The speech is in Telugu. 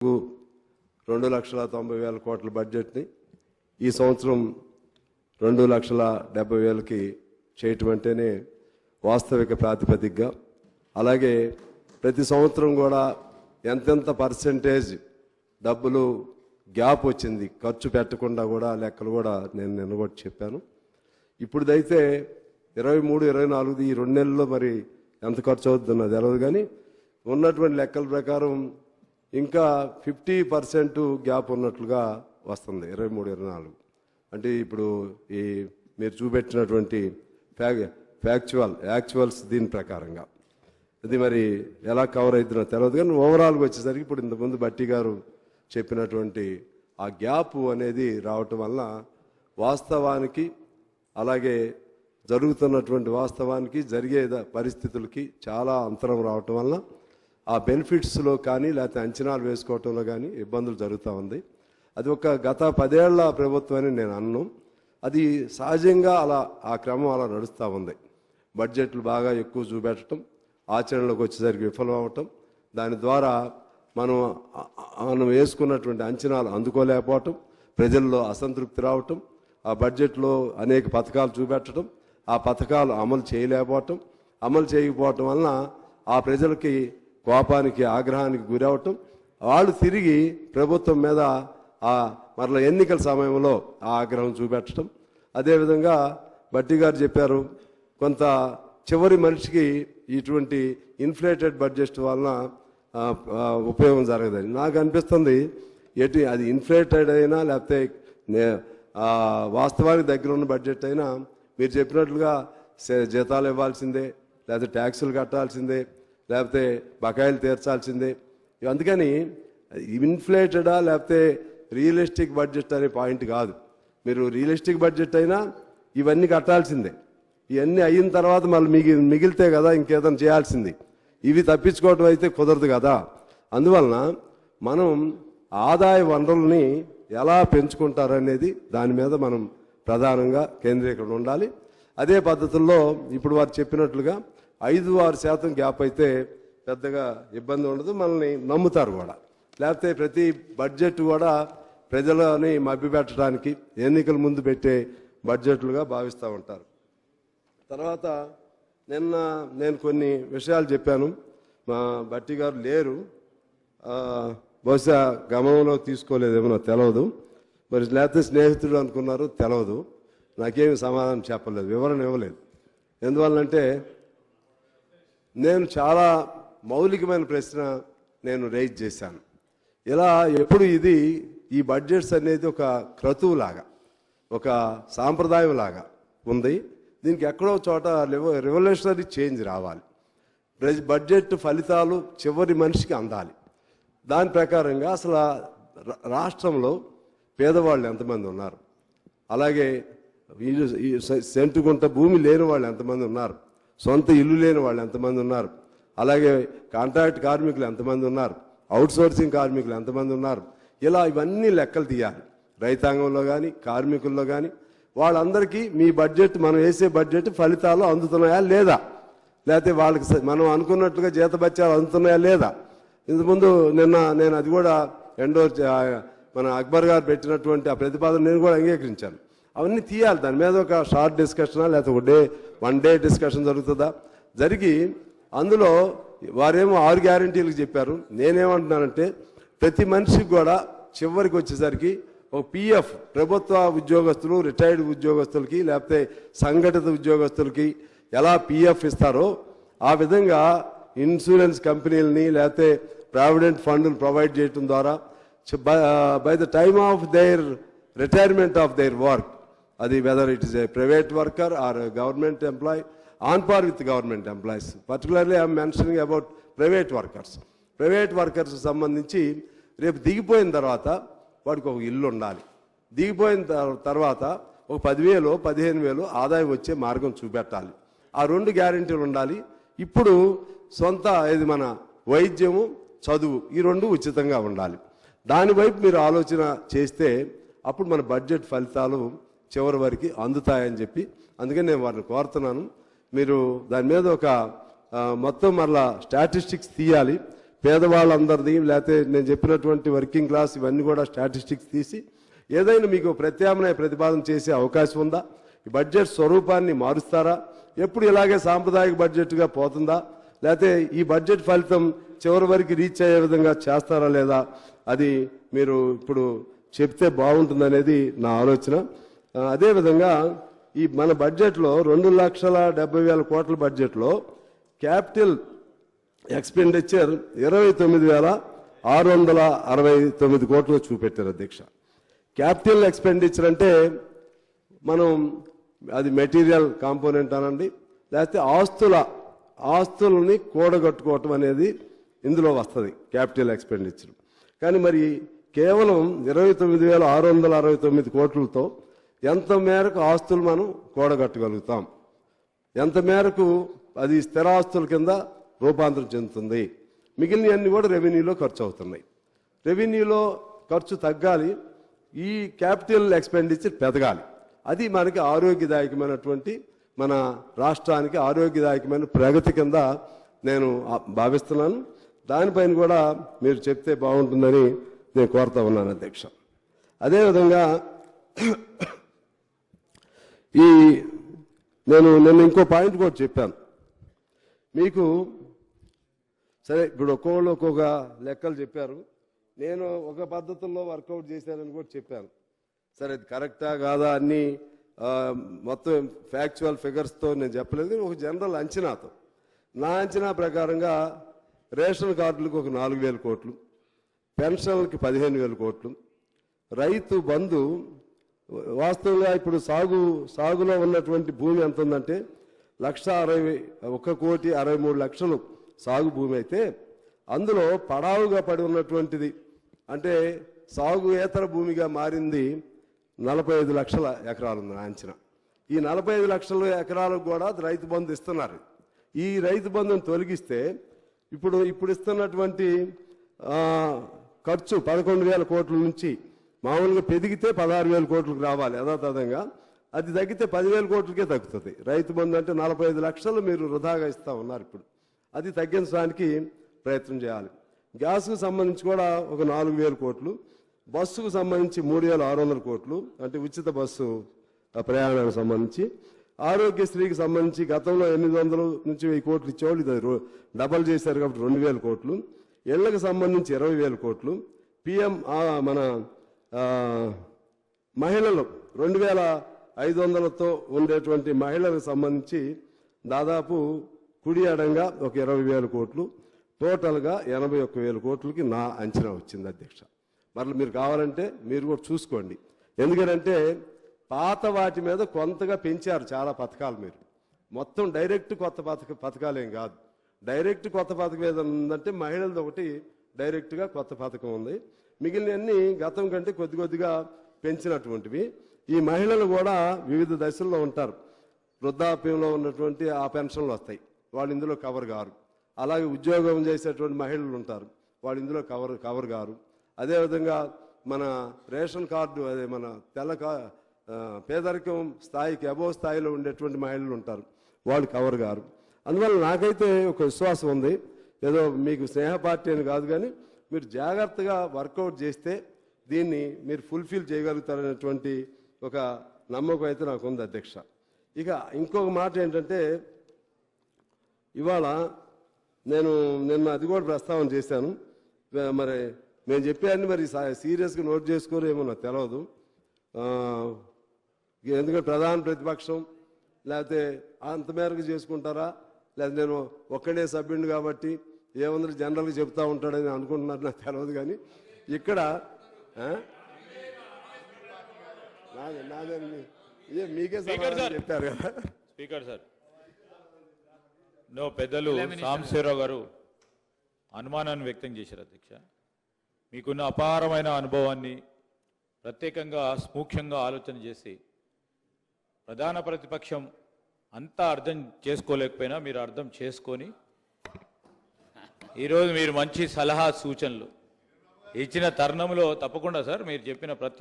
2,90,000 కోట్ల బడ్జెట్ని ఈ సంవత్సరం 2,70,000కి చేయటం అంటేనే వాస్తవిక ప్రాతిపదికగా, అలాగే ప్రతి సంవత్సరం కూడా ఎంతెంత పర్సెంటేజ్ డబ్బులు గ్యాప్ వచ్చింది ఖర్చు పెట్టకుండా కూడా లెక్కలు కూడా నేను నిన్న కూడా చెప్పాను. ఇప్పుడుదైతే 23, 24 ఈ 2 నెలల్లో మరి ఎంత ఖర్చు అవుతుందో తెలియదు, కానీ ఉన్నటువంటి లెక్కల ప్రకారం ఇంకా 50% గ్యాప్ ఉన్నట్లుగా వస్తుంది 23, 24. అంటే ఇప్పుడు ఈ మీరు చూపెట్టినటువంటి యాక్చువల్స్ దీని ప్రకారంగా అది మరి ఎలా కవర్ అవుతుందో తెలియదు, కానీ ఓవరాల్గా వచ్చేసరికి ఇప్పుడు ఇంతకుముందు బట్టి గారు చెప్పినటువంటి ఆ గ్యాప్ అనేది రావటం వల్ల వాస్తవానికి, అలాగే జరుగుతున్నటువంటి వాస్తవానికి జరిగే పరిస్థితులకి చాలా అంతరం రావటం వల్ల ఆ బెనిఫిట్స్లో కానీ లేకపోతే అంచనాలు వేసుకోవటంలో కానీ ఇబ్బందులు జరుగుతూ ఉంది. అది ఒక గత 10 ఏళ్ల ప్రభుత్వం అని నేను అన్నాను. అది సహజంగా ఆ క్రమం అలా నడుస్తూ ఉంది. బడ్జెట్లు బాగా ఎక్కువ చూపెట్టడం, ఆచరణలోకి వచ్చేసరికి విఫలం అవ్వటం, దాని ద్వారా మనం వేసుకున్నటువంటి అంచనాలు అందుకోలేకపోవటం, ప్రజల్లో అసంతృప్తి రావటం, ఆ బడ్జెట్లో అనేక పథకాలు చూపెట్టడం, ఆ పథకాలు అమలు చేయకపోవటం వలన ఆ ప్రజలకి కోపానికి, ఆగ్రహానికి గురవటం, వాళ్ళు తిరిగి ప్రభుత్వం మీద మరలా ఎన్నికల సమయంలో ఆ ఆగ్రహం చూపెట్టడం. అదేవిధంగా బట్టి గారు చెప్పారు, కొంత చివరి మనిషికి ఇటువంటి ఇన్ఫ్లేటెడ్ బడ్జెట్ వలన ఉపయోగం జరగదని నాకు అనిపిస్తుంది. అది ఇన్ఫ్లేటెడ్ అయినా లేకపోతే వాస్తవానికి దగ్గర ఉన్న బడ్జెట్ అయినా మీరు చెప్పినట్లుగా జీతాలు ఇవ్వాల్సిందే, లేకపోతే ట్యాక్సులు కట్టాల్సిందే, లేకపోతే బకాయిలు తీర్చాల్సిందే. అందుకని ఇన్ఫ్లేటెడా లేకపోతే రియలిస్టిక్ బడ్జెట్ అనే పాయింట్ కాదు. మీరు రియలిస్టిక్ బడ్జెట్ అయినా ఇవన్నీ కట్టాల్సిందే. ఇవన్నీ అయిన తర్వాత మళ్ళీ మిగిలితే కదా ఇంకేదైనా చేయాల్సింది. ఇవి తప్పించుకోవటం అయితే కుదరదు కదా. అందువలన మనం ఆదాయ వనరుల్ని ఎలా పెంచుకుంటారనేది దాని మీద మనం ప్రధానంగా కేంద్రీకరణ ఉండాలి. అదే పద్ధతుల్లో ఇప్పుడు వారు చెప్పినట్లుగా 5-6% గ్యాప్ అయితే పెద్దగా ఇబ్బంది ఉండదు, మనల్ని నమ్ముతారు కూడా. లేకపోతే ప్రతి బడ్జెట్ కూడా ప్రజలని మభ్యపెట్టడానికి ఎన్నికల ముందు పెట్టే బడ్జెట్లుగా భావిస్తూ ఉంటారు. తర్వాత నిన్న నేను కొన్ని విషయాలు చెప్పాను, మా బట్టి గారు లేరు, బహుశా గమనంలో తీసుకోలేదేమో తెలియదు, మరి లేకపోతే స్నేహితుడు అనుకున్నారు తెలియదు, నాకేమి సమాధానం చెప్పలేదు, వివరణ ఇవ్వలేదు. ఎందువల్లంటే నేను చాలా మౌలికమైన ప్రశ్న నేను రైజ్ చేశాను. ఇలా ఎప్పుడు ఈ బడ్జెట్స్ అనేది ఒక క్రతువులాగా, ఒక సాంప్రదాయం లాగా ఉంది. దీనికి ఎక్కడో చోట రెవల్యూషనరీ చేంజ్ రావాలి. బడ్జెట్ ఫలితాలు చివరి మనిషికి అందాలి. దాని ప్రకారంగా అసలు రాష్ట్రంలో పేదవాళ్ళు ఎంతమంది ఉన్నారు, అలాగే సెంటుగుంట భూమి లేని వాళ్ళు ఎంతమంది ఉన్నారు, సొంత ఇల్లు లేని వాళ్ళు ఎంతమంది ఉన్నారు, అలాగే కాంట్రాక్ట్ కార్మికులు ఎంతమంది ఉన్నారు, అవుట్సోర్సింగ్ కార్మికులు ఎంతమంది ఉన్నారు, ఇలా ఇవన్నీ లెక్కలు తీయాలి. రైతాంగంలో కానీ కార్మికుల్లో కానీ వాళ్ళందరికీ మీ బడ్జెట్, మనం వేసే బడ్జెట్ ఫలితాలు అందుతున్నాయా లేదా, లేకపోతే వాళ్ళకి మనం అనుకున్నట్లుగా జీతభత్యాలు అందుతున్నాయా లేదా. ఇంతకుముందు నేను అది కూడా మన అక్బర్ గారు పెట్టినటువంటి ఆ ప్రతిపాదన నేను కూడా అంగీకరించాను. అవన్నీ తీయాలి. దాని మీద ఒక షార్ట్ డిస్కషనా లేకపోతే వన్ డే డిస్కషన్ జరుగుతుందా, జరిగి అందులో వారేమో 6 గ్యారంటీలకు చెప్పారు. నేనేమంటున్నానంటే ప్రతి మనిషికి కూడా చివరికి వచ్చేసరికి ఒక PF, ప్రభుత్వ ఉద్యోగస్తులు, రిటైర్డ్ ఉద్యోగస్తులకి లేకపోతే సంఘటిత ఉద్యోగస్తులకి ఎలా PF ఇస్తారో ఆ విధంగా ఇన్సూరెన్స్ కంపెనీలని లేకపోతే ప్రావిడెంట్ ఫండ్ను ప్రొవైడ్ చేయడం ద్వారా by the time of their retirement of their work, అది whether it is a private worker or government employee, on par with government employees. Particularly I'm mentioning about private workers సంబంధించి రేపు దిగిపోయిన తర్వాత వాడికి ఒక ఇల్లు ఉండాలి. దిగిపోయిన తర్వాత ఒక 10,000, 15,000 ఆదాయం వచ్చే మార్గం చూపెట్టాలి. ఆ 2 గ్యారెంటీలు ఉండాలి. ఇప్పుడు సొంత ఇది మన వైద్యము, చదువు, ఈ 2 ఉచితంగా ఉండాలి. దానివైపు మీరు ఆలోచన చేస్తే అప్పుడు మన బడ్జెట్ ఫలితాలు చివరి వరకు అందుతాయని చెప్పి, అందుకని నేను వారిని కోరుతున్నాను, మీరు దాని మీద ఒక మొత్తం మరలా స్టాటిస్టిక్స్ తీయాలి. పేదవాళ్ళందరిది లేకపోతే నేను చెప్పినటువంటి వర్కింగ్ క్లాస్ ఇవన్నీ కూడా స్టాటిస్టిక్స్ తీసి ఏదైనా మీకు ప్రత్యామ్నాయ ప్రతిపాదన చేసే అవకాశం ఉందా? ఈ బడ్జెట్ స్వరూపాన్ని మారుస్తారా? ఎప్పుడు ఇలాగే సాంప్రదాయిక బడ్జెట్గా పోతుందా? లేకపోతే ఈ బడ్జెట్ ఫలితం చివరి వరకు రీచ్ అయ్యే విధంగా చేస్తారా లేదా? అది మీరు ఇప్పుడు చెప్తే బాగుంటుందనేది నా ఆలోచన. అదేవిధంగా ఈ మన బడ్జెట్లో 2,70,000 కోట్ల బడ్జెట్లో క్యాపిటల్ ఎక్స్పెండిచర్ 29,669 కోట్లు చూపెట్టారు అధ్యక్ష. క్యాపిటల్ ఎక్స్పెండిచర్ అంటే మనం అది మెటీరియల్ కాంపోనెంట్ అనండి, లేకపోతే ఆస్తులని కూడగట్టుకోవటం అనేది ఇందులో వస్తుంది క్యాపిటల్ ఎక్స్పెండిచర్. కానీ మరి కేవలం 29,669 కోట్లతో ఎంత మేరకు ఆస్తులు మనం కూడగట్టగలుగుతాం? ఎంత మేరకు అది స్థిరాస్తుల కింద రూపాంతరం చెందుతుంది? మిగిలినవన్నీ కూడా రెవెన్యూలో ఖర్చు అవుతున్నాయి. రెవెన్యూలో ఖర్చు తగ్గాలి, ఈ క్యాపిటల్ ఎక్స్పెండిచర్ పెరగాలి. అది మనకి ఆరోగ్యదాయకమైనటువంటి మన రాష్ట్రానికి ఆరోగ్యదాయకమైన ప్రగతి కింద నేను భావిస్తున్నాను. దానిపైన కూడా మీరు చెప్తే బాగుంటుందని నేను కోరుతా ఉన్నాను అధ్యక్ష. అదేవిధంగా నేను ఇంకో పాయింట్ కూడా చెప్పాను మీకు. సరే, ఇప్పుడు ఒక్కొక్కళ్ళు ఒక్కొక్క లెక్కలు చెప్పారు, నేను ఒక పద్ధతుల్లో వర్కౌట్ చేశానని కూడా చెప్పాను. సరే, అది కరెక్టా కాదా అన్ని మొత్తం ఫ్యాక్చువల్ ఫిగర్స్తో నేను చెప్పలేదు, ఒక జనరల్ అంచనాతో. నా అంచనా ప్రకారంగా రేషన్ కార్డులకు ఒక 4,000 కోట్లు, పెన్షన్లకి 15,000 కోట్లు, రైతు బంధు వాస్తవంగా ఇప్పుడు సాగులో ఉన్నటువంటి భూమి ఎంత ఉందంటే 1,63,00,000 సాగు భూమి అయితే అందులో పడావుగా పడి ఉన్నటువంటిది అంటే సాగుయేతర భూమిగా మారింది 45 లక్షల ఎకరాలు ఉంది అంచనా. ఈ 45 లక్షల ఎకరాలకు కూడా రైతు బంధు ఇస్తున్నారు. ఈ రైతు బంధుని తొలగిస్తే ఇప్పుడు ఇస్తున్నటువంటి ఖర్చు 11,000 కోట్ల నుంచి మామూలుగా పెరిగితే 16,000 కోట్లకు రావాలి యథాతథంగా, అది తగ్గితే 10,000 కోట్లకే తగ్గుతుంది. రైతు బంధు అంటే 45 లక్షలు మీరు వృధాగా ఇస్తా ఉన్నారు. ఇప్పుడు అది తగ్గించడానికి ప్రయత్నం చేయాలి. గ్యాస్కు సంబంధించి కూడా ఒక 4,000 కోట్లు, బస్సుకు సంబంధించి 3,600 కోట్లు అంటే ఉచిత బస్సు ప్రయాణానికి సంబంధించి, ఆరోగ్యశ్రీకి సంబంధించి గతంలో 800 నుంచి 1,000 కోట్లు ఇచ్చేవాళ్ళు, ఇది డబల్ చేశారు కాబట్టి 2,000 కోట్లు, ఇళ్లకు సంబంధించి 20,000 కోట్లు, పిఎం మన మహిళలు 2,500తో ఉండేటువంటి మహిళలకు సంబంధించి దాదాపు కుడి అడంగా ఒక 20,000 కోట్లు, టోటల్గా 81,000 కోట్లకి నా అంచనా వచ్చింది అధ్యక్ష. మరలా మీరు కావాలంటే మీరు కూడా చూసుకోండి. ఎందుకంటే పాత వాటి మీద కొంతగా పెంచారు చాలా పథకాలు. మీరు మొత్తం డైరెక్ట్ కొత్త పథకాలేం కాదు. డైరెక్ట్ కొత్త పథకం ఏదైనా ఉందంటే మహిళలది ఒకటి డైరెక్ట్గా కొత్త పథకం ఉంది. మిగిలినవన్నీ గతం కంటే కొద్దిగా పెంచినటువంటివి. ఈ మహిళలు కూడా వివిధ దశల్లో ఉంటారు. వృద్ధాప్యంలో ఉన్నటువంటి ఆ పెన్షన్లు వస్తాయి, వాళ్ళు ఇందులో కవర్ కారు. అలాగే ఉద్యోగం చేసేటువంటి మహిళలు ఉంటారు, వాళ్ళు ఇందులో కవర్ కారు. అదేవిధంగా మన రేషన్ కార్డు అదే మన పేదరికం స్థాయికి అబోవ్ స్థాయిలో ఉండేటువంటి మహిళలు ఉంటారు, వాళ్ళు కవర్ కారు. అందువల్ల నాకైతే ఒక విశ్వాసం ఉంది, ఏదో మీకు స్నేహ పార్టీ అని కాదు కానీ మీరు జాగ్రత్తగా వర్కౌట్ చేస్తే దీన్ని మీరు ఫుల్ఫిల్ చేయగలుగుతారనేటువంటి ఒక నమ్మకం అయితే నాకు ఉంది అధ్యక్ష. ఇక ఇంకొక మాట ఏంటంటే, ఇవాళ నేను నిన్న అది కూడా ప్రస్తావన చేశాను. మరి నేను చెప్పాను, మరి సీరియస్గా నోట్ చేసుకోరేమో నాకు తెలియదు. ఎందుకంటే ప్రధాన ప్రతిపక్షం లేకపోతే అంత మేరకు చేసుకుంటారా, లేదా నేను ఒక్కడే సభ్యుడిని కాబట్టి ఏముంది జనరల్గా చెప్తా ఉంటాడని అనుకుంటున్నారు, నాకు తెలియదు. కానీ ఇక్కడ మీకే చెప్పారు కదా స్పీకర్ సార్. పెద్దలు సాంబశివరావు గారు అనుమానాన్ని వ్యక్తం చేశారు అధ్యక్ష. మీకున్న అపారమైన అనుభవాన్ని ప్రత్యేకంగా సూక్ష్మంగా ఆలోచన చేసి ప్రధాన ప్రతిపక్షం అంతా అర్థం చేసుకోలేకపోయినా మీరు అర్థం చేసుకొని ఈరోజు మీరు మంచి సలహా సూచనలు ఇచ్చిన తరుణంలో తప్పకుండా సార్ మీరు చెప్పిన ప్రతి